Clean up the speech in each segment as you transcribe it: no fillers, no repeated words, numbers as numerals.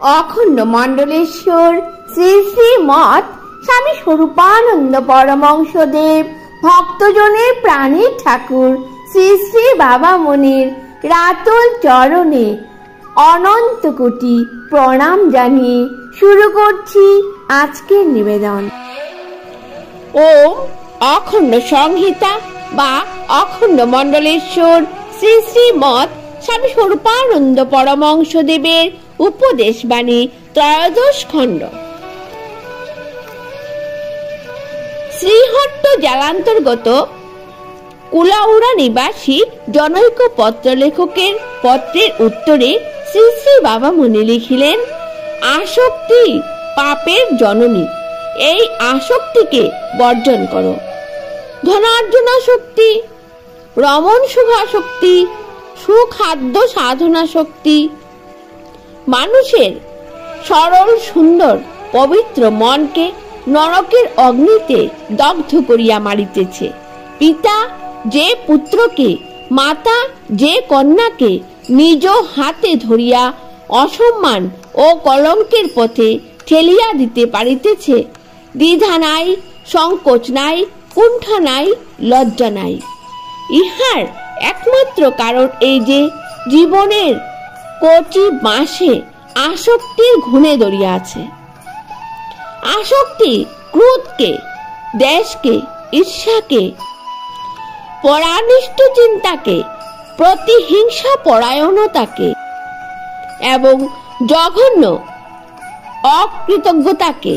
অখণ্ড মণ্ডলেশ্বর শ্রী শ্রী মঠ স্বামী স্বরূপানন্দ পরমহংসদেব ভক্তজনের প্রাণের ঠাকুর শ্রী শ্রী বাবা মনির রাতুল চরণে অনন্ত কোটি প্রণাম জানিয়ে শুরু করছি আজকের নিবেদন। ওম অখণ্ড সংহিতা বা অখণ্ড মণ্ডলেশ্বর শ্রী শ্রী মঠ স্বামী স্বরূপানন্দ পরমহংসদেবের উপদেশ বাণী ত্রয়োদশ খণ্ড। শ্রীহট্ট জেলান্তর্গত কুলাউড়া নিবাসী জনৈক পত্রলেখকের পত্রের উত্তরে শ্রী শ্রী বাবা মুনি লিখিলেন, আসক্তি পাপের জননী, এই আসক্তিকে বর্জন করো। ধনার্জনাসক্তি, রমণ সুখাসক্তি, সুখাদ্য সাধনাসক্তি মানুষের সরল সুন্দর পবিত্র মনকে নরকের অগ্নিতে দগ্ধ করিয়া মারিতেছে। পিতা যে পুত্রকে, মাতা যে কন্যাকে নিজ হাতে ধরিয়া অসম্মান ও কলঙ্কের পথে ঠেলিয়া দিতে পারিতেছে, দ্বিধা নাই, সংকোচ নাই, কুণ্ঠা নাই, লজ্জা নাই। ইহার একমাত্র কারণ এই যে জীবনের কচি বাঁশে আসক্তির ঘুণে দড়িয়া আছে। আসক্তি ক্রোধকে, দেশকে, ঈর্ষাকে, পরানিষ্ঠ চিন্তাকে, প্রতিহিংসা পরায়ণতাকে এবং জঘন্য অকৃতজ্ঞতাকে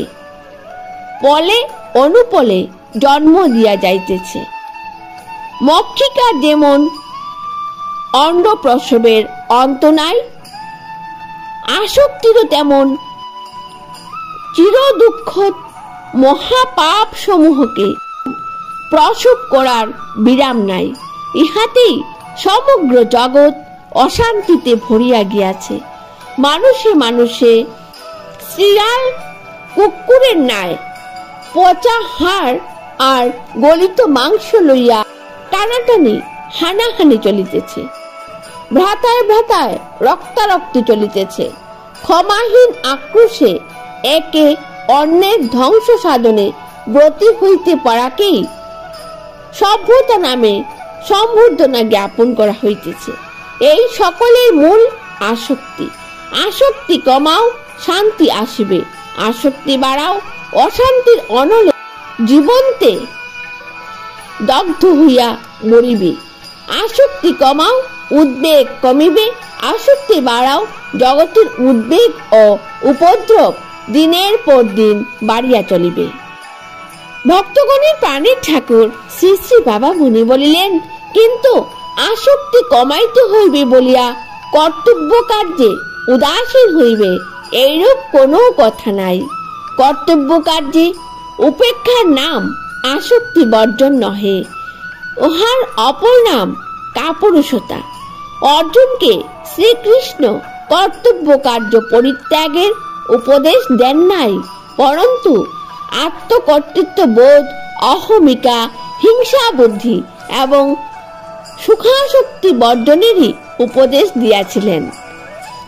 পলে অনুপলে জন্ম দিয়া যাইতেছে। মক্ষিকার যেমন অন্ড প্রসবের অন্ত নাই, আসক্তিরও তেমন চির দুঃখ মহাপাপ সমূহকে প্রসব করার বিরাম নাই। ইহাতেই সমগ্র জগৎ অশান্তিতে ভরিয়া গিয়াছে। মানুষে মানুষে শ্রীয়াল কুকুরের ন্যায় পচা হাড় আর গলিত মাংস লইয়া টানাটানি হানাহানি চলিতেছে। ভ্রাতায় ভ্রাতায় রক্তারক্তি চলিতেছে। ক্ষমাহীন আক্রোশে একে অন্যের ধ্বংস সাধনে ব্রতী হইতে পারাকেই সভ্যতা নামে সম্বর্ধনা জ্ঞাপন করা হইতেছে। এই সকলের মূল আসক্তি। আসক্তি কমাও, শান্তি আসিবে। আসক্তি বাড়াও, অশান্তির অনলে জীবন্তে দগ্ধ হইয়া মরিবে। আসক্তি কমাও, উদ্বেগ কমিবে। আসক্তি বাড়াও, জগতের উদ্বেগ ও উপদ্রব দিনের পর দিন বাড়িয়া চলিবে। ভক্তগণের প্রাণের ঠাকুর শ্রী শ্রী বাবা মুনি বলিলেন, কিন্তু আসক্তি কমাইতে হইবে বলিয়া কর্তব্য কার্যে উদাসীন হইবে, এইরূপ কোনো কথা নাই। কর্তব্য কার্যে উপেক্ষার নাম আসক্তি বর্জন নহে, উহার অপর নাম কাপুরুষতা। অর্জুনকে শ্রীকৃষ্ণ কর্তব্য কার্য পরিত্যাগের উপদেশ দেন নাই, পরন্তু আত্মকর্তৃত্ব বোধ, অহমিকা, হিংসা বুদ্ধি এবং সুখাসক্তি বর্জনেরই উপদেশ দিয়াছিলেন।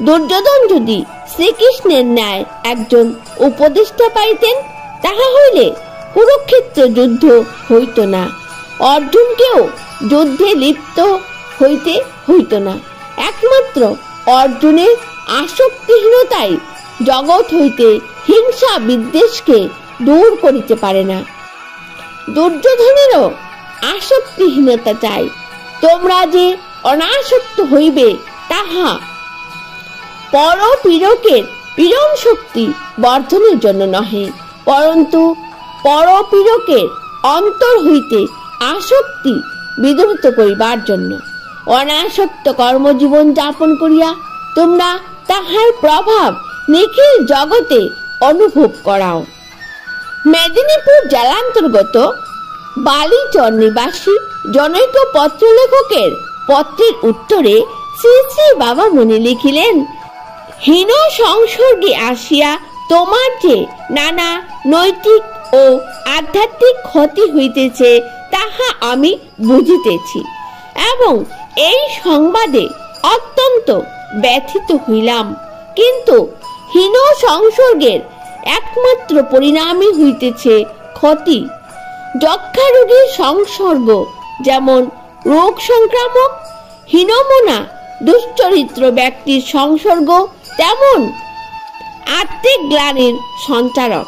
দুর্যোধন যদি শ্রীকৃষ্ণের ন্যায় একজন উপদেষ্টা পাইতেন, তাহা হইলে কুরুক্ষেত্র যুদ্ধ হইত না, অর্জুনকেও যুদ্ধে লিপ্ত হইতে হইত না। একমাত্র অর্জুনের আসক্তিহীনতাই জগৎ হইতে হিংসা বিদ্বেষকে দূর করিতে পারে না। দুর্যোধনেরও আসক্তিহীনতা চাই। তোমরা যে অনাসক্ত হইবে, তাহা পরপীড়কের পীড়ন শক্তি বর্ধনের জন্য নহে, পরন্তু পরপীড়কের অন্তর হইতে আসক্তি বিদূরিত করিবার জন্য। অনাসক্ত কর্মজীবন যাপন করিয়া তোমরা তাহার প্রভাব নিখিল জগতে অনুভব করাও। মেদিনীপুর জেলান্তর্গত বালিচর নিবাসী জনৈক পত্রলেখকের পত্রের উত্তরে শ্রী শ্রী বাবা মুনি লিখিলেন, হীন সংসর্গে আসিয়া তোমার যে নানা নৈতিক ও আধ্যাত্মিক ক্ষতি হইতেছে, তাহা আমি বুঝিতেছি এবং এই সংবাদে অত্যন্ত ব্যথিত হইলাম। কিন্তু হীন সংসর্গের একমাত্র পরিণামই হইতেছে ক্ষতি। যক্ষা রোগীর সংসর্গ যেমন রোগ সংক্রামক, হীনমনা দুশ্চরিত্র ব্যক্তির সংসর্গ তেমন আত্মিক গ্লানির সঞ্চারক।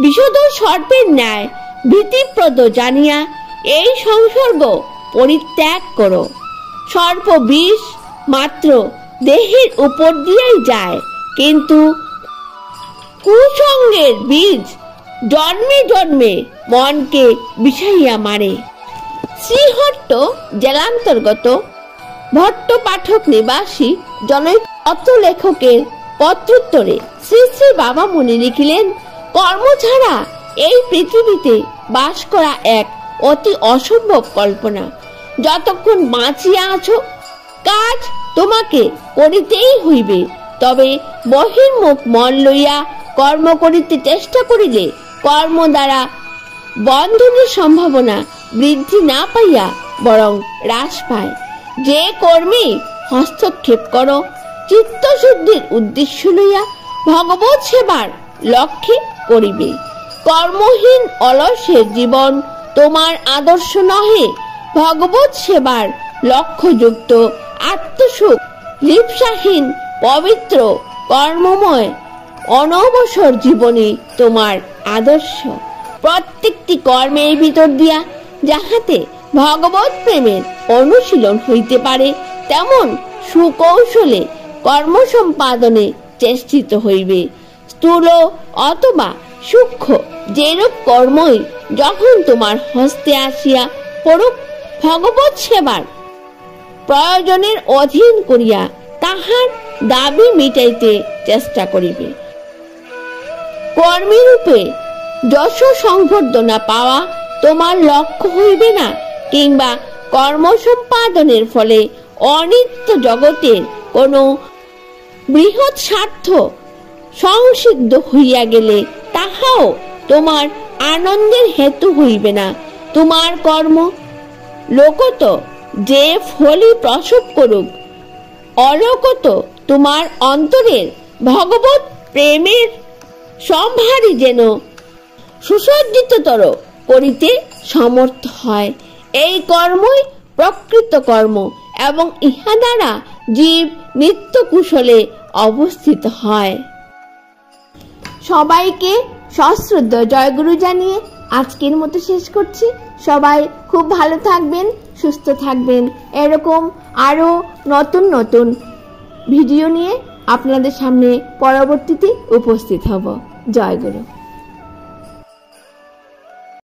বিষধ সর্পের ন্যায় ভীতিপ্রদ জানিয়া এই সংসর্গ পরিত্যাগ করো। সর্প বিষ মাত্র দেহের উপর দিয়েই যায়, কিন্তু কুসঙ্গের বীজ জন্মে জন্মে মনকে বিষাইয়া মারে। শ্রীহট্ট জেলান্তর্গত ভট্ট পাঠক নিবাসী জনৈক পত্র লেখকের পত্রোত্তরে শ্রী শ্রী বাবা মুনি লিখিলেন, কর্ম ছাড়া এই পৃথিবীতে বাস করা এক অতি অসম্ভব কল্পনা। যতক্ষণ বাঁচিয়া আছো কাজ তোমাকে করিতেই হইবে, তবে বহির্মুখ মন লইয়া কর্ম করিতে চেষ্টা করিলে কর্ম দ্বারা বন্ধনের সম্ভাবনা বৃদ্ধি না পাইয়া বরং হ্রাস পায়। যে কর্মে হস্তক্ষেপ করো চিত্তশুদ্ধির উদ্দেশ্য লইয়া ভগবত সেবার লক্ষ্যে করিবে। কর্মহীন অলসের জীবন তোমার আদর্শ নহে। ভগবত সেবার লক্ষ্যযুক্ত আত্মসুখ লিপ্সাহীন পবিত্র কর্মময় অনবসর জীবনে তোমার আদর্শ। প্রত্যেকটি কর্মের ভিতর দিয়া যাহাতে ভগবত প্রেমের অনুশীলন হইতে পারে তেমন সুকৌশলে কর্ম সম্পাদনে চেষ্টিত হইবে। স্থূল অথবা সূক্ষ্ম যেরূপ কর্মই যখন তোমার হস্তে আসিয়া পড়ুক, ভগবত সেবার প্রয়োজনের অধীন করিয়া তাহার দাবি মিটাইতে চেষ্টা করিবে। কর্মীরূপে যশ সংবর্ধনা পাওয়া তোমার লক্ষ্য হইবে না, কিংবা কর্ম সম্পাদনের ফলে অনিত্য জগতের কোনো বৃহৎ স্বার্থ সংসিদ্ধ হইয়া গেলে তাহাও তোমার আনন্দের হেতু হইবে না। তোমার কর্ম লোকত যে ফলই প্রসব করুক, অলোকত তোমার অন্তরের ভগবত প্রেমের সম্ভারই যেন সুসজ্জিততর করিতে সমর্থ হয়। এই কর্মই প্রকৃত কর্ম এবং ইহা দ্বারা জীব নিত্য কুশলে অবস্থিত হয়। সবাইকে সশ্রদ্ধ জয়গুরু জানিয়ে আজকের মতো শেষ করছি। সবাই খুব ভালো থাকবেন, সুস্থ থাকবেন। এরকম আরো নতুন নতুন ভিডিও নিয়ে আপনাদের সামনে পরবর্তীতে উপস্থিত হব। জয়গুরু।